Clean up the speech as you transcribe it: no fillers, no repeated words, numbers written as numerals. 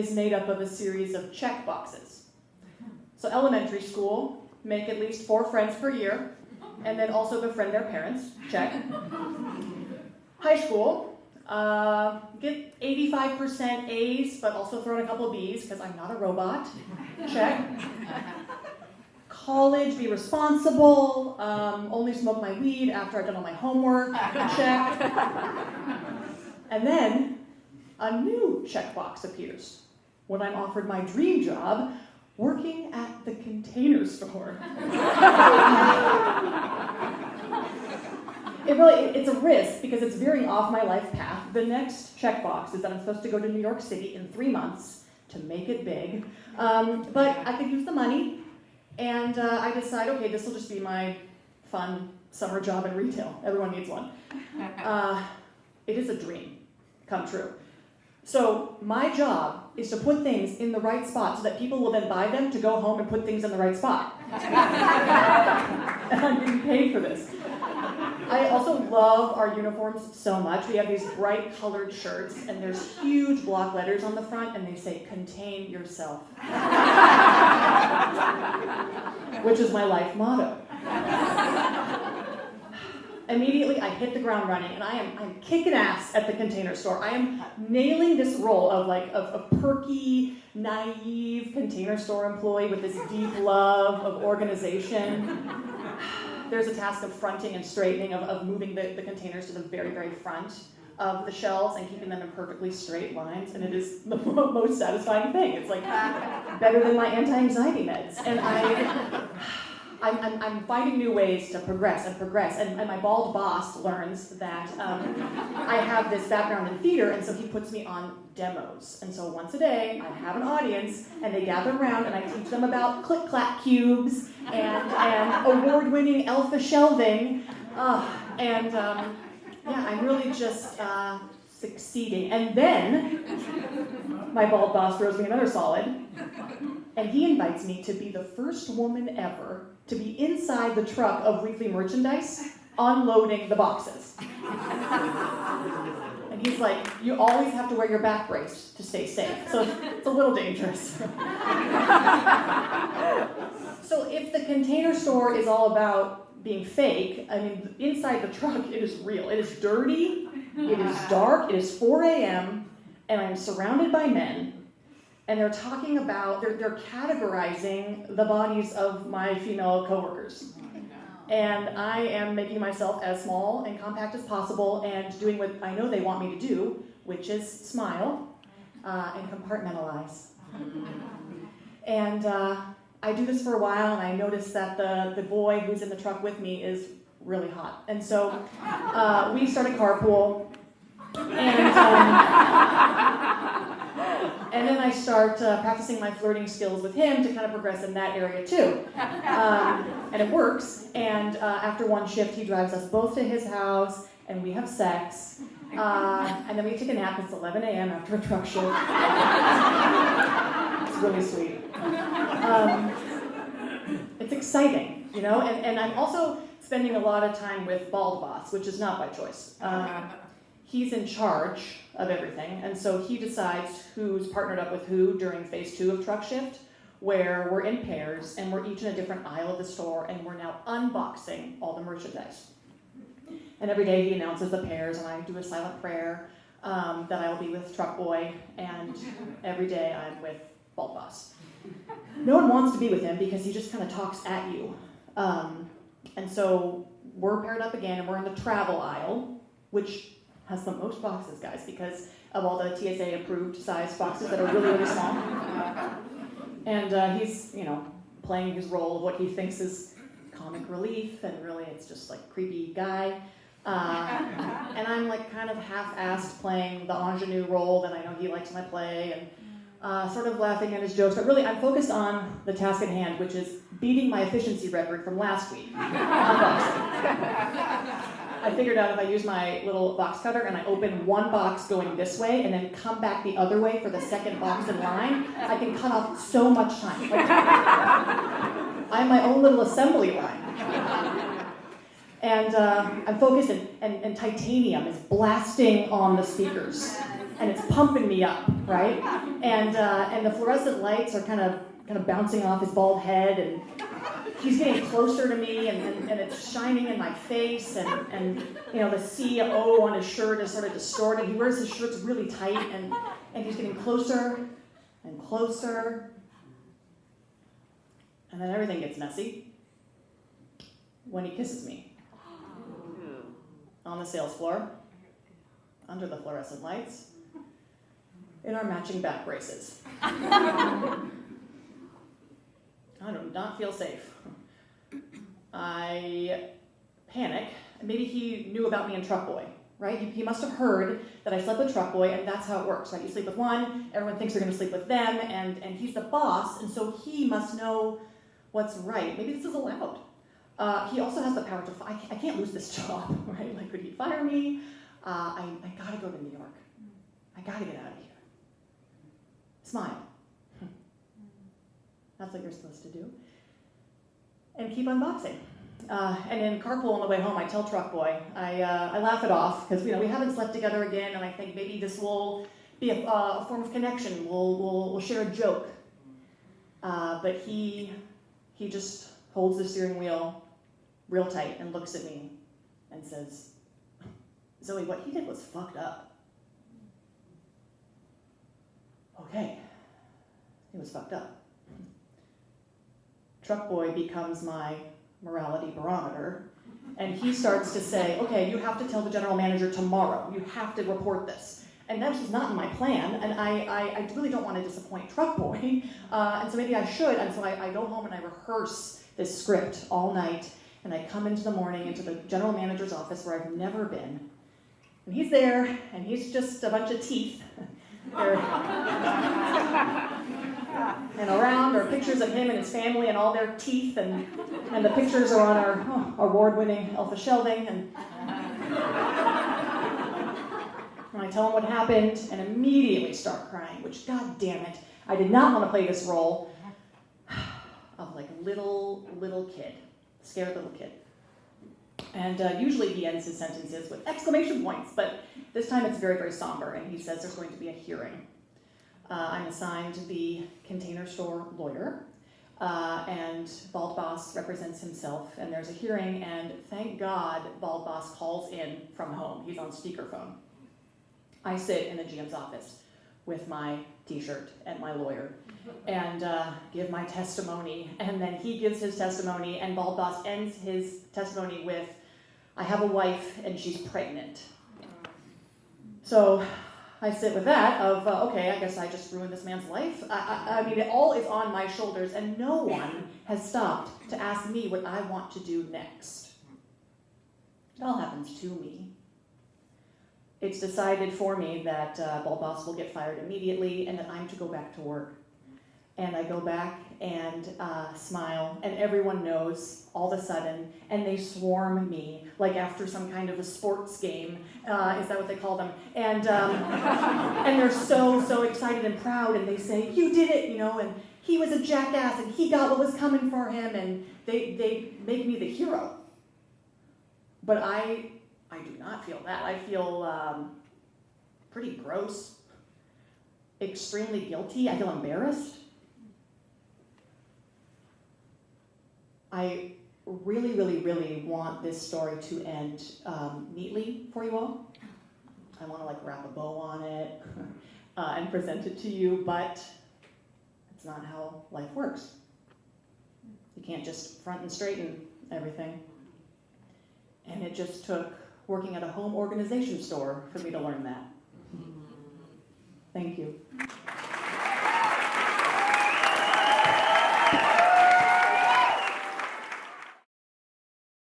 is made up of a series of check boxes. So elementary school, make at least 4 friends per year, and then also befriend their parents, check. High school, get 85% A's, but also throw in a couple B's, because I'm not a robot, check. College, be responsible, only smoke my weed after I've done all my homework, check. And then a new checkbox appears when I'm offered my dream job, working at the Container Store. It's a risk because it's veering off my life path. The next checkbox is that I'm supposed to go to New York City in 3 months to make it big. But I could use the money, and I decide, okay, this will just be my fun summer job in retail. Everyone needs one. It is a dream come true. So my job is to put things in the right spot so that people will then buy them to go home and put things in the right spot. And I'm getting paid for this. I also love our uniforms so much. We have these bright colored shirts, and there's huge block letters on the front, and they say, "Contain yourself." Which is my life motto. Immediately, I hit the ground running, and I'm kicking ass at the Container Store. I am nailing this role of perky, naive Container Store employee with this deep love of organization. There's a task of fronting and straightening, of moving the containers to the very, very front of the shelves and keeping them in perfectly straight lines, and it is the most satisfying thing. It's like better than my anti-anxiety meds. And I'm finding new ways to progress, and my bald boss learns that I have this background in theater, and so he puts me on demos. And so once a day, I have an audience, and they gather around, and I teach them about click-clack cubes, and award-winning alpha shelving, I'm really just succeeding. And then, my bald boss throws me another solid, and he invites me to be the first woman ever to be inside the truck of weekly merchandise, unloading the boxes. And he's like, "You always have to wear your back brace to stay safe." So it's a little dangerous. So if the Container Store is all about being fake, I mean, inside the truck, it is real. It is dirty, it is dark, it is 4 a.m., and I'm surrounded by men. And they're talking about, they're categorizing the bodies of my female coworkers. And I am making myself as small and compact as possible and doing what I know they want me to do, which is smile and compartmentalize. And I do this for a while, and I notice that the boy who's in the truck with me is really hot. And so we start a carpool, and then I start practicing my flirting skills with him to kind of progress in that area too. And it works, and after one shift, he drives us both to his house, and we have sex, and then we take a nap. It's 11 a.m. after a truck shift. It's really sweet. It's exciting, you know, and I'm also spending a lot of time with Bald Boss, which is not by choice. He's in charge of everything, and so he decides who's partnered up with who during phase 2 of truck shift, where we're in pairs, and we're each in a different aisle of the store, and we're now unboxing all the merchandise. And every day he announces the pairs, and I do a silent prayer that I will be with Truck Boy, and every day I'm with Bald Boss. No one wants to be with him because he just kind of talks at you. And so we're paired up again, and we're in the travel aisle, which has the most boxes, guys, because of all the TSA-approved size boxes that are really, really small. And he's, you know, playing his role of what he thinks is comic relief, and really it's just like creepy guy. And I'm like kind of half-assed playing the ingenue role that I know he likes when I play, and sort of laughing at his jokes, but really I'm focused on the task at hand, which is beating my efficiency record from last week. Unboxing. I figured out if I use my little box cutter and I open one box going this way and then come back the other way for the second box in line, I can cut off so much time. Like, I'm my own little assembly line. And I'm focused, and titanium is blasting on the speakers. and it's pumping me up, right? And the fluorescent lights are kind of bouncing off his bald head, and he's getting closer to me, and it's shining in my face, and the CO on his shirt is sort of distorted. He wears his shirts really tight, and he's getting closer and closer, and then everything gets messy when he kisses me on the sales floor, under the fluorescent lights, in our matching back braces. I do not feel safe. I panic. Maybe he knew about me and Truck Boy, right? He must have heard that I slept with Truck Boy, and that's how it works, right? You sleep with one, everyone thinks you're going to sleep with them, and he's the boss, and so he must know what's right. Maybe this is allowed. He also has the power to, I can't lose this job, right? Like, could he fire me? I gotta go to New York. I gotta get out of here. Smile. That's what you're supposed to do. And keep unboxing. And in carpool on the way home, I tell Truck Boy, I laugh it off, because we haven't slept together again, and I think maybe this will be a form of connection. We'll share a joke. But he just holds the steering wheel real tight and looks at me and says, Zoe, what he did was fucked up. Okay, it was fucked up. Truck Boy becomes my morality barometer, and he starts to say, okay, you have to tell the general manager tomorrow. You have to report this. And that was not in my plan, and I really don't want to disappoint Truck Boy, and so maybe I should, and so I go home and I rehearse this script all night, and I come into the morning into the general manager's office where I've never been, and he's there, and he's just a bunch of teeth. And around are pictures of him and his family and all their teeth, and the pictures are on our award-winning Alpha shelving, and I tell him what happened and immediately start crying, which, god damn it, I did not want to play this role of like little kid, scared little kid. And usually he ends his sentences with exclamation points, but this time it's very, very somber, and he says there's going to be a hearing. I'm assigned the Container Store lawyer, and Bald Boss represents himself, and there's a hearing, and thank God Bald Boss calls in from home. He's on speakerphone. I sit in the GM's office with my t-shirt and my lawyer and give my testimony, and then he gives his testimony, and Bald Boss ends his testimony with, I have a wife and she's pregnant. So I sit with that of, okay, I guess I just ruined this man's life. I mean, it all is on my shoulders, and no one has stopped to ask me what I want to do next. It all happens to me. It's decided for me that Bald Boss will get fired immediately, and that I'm to go back to work. And I go back and smile, and everyone knows all of a sudden, and they swarm me, like after some kind of a sports game, is that what they call them? And they're so excited and proud, and they say, you did it, and he was a jackass, and he got what was coming for him, and they make me the hero. But I do not feel that. I feel pretty gross, extremely guilty. I feel embarrassed. I really want this story to end neatly for you all. I want to wrap a bow on it and present it to you, but it's not how life works. You can't just front and straighten everything. And it just took working at a home organization store for me to learn that. Thank you.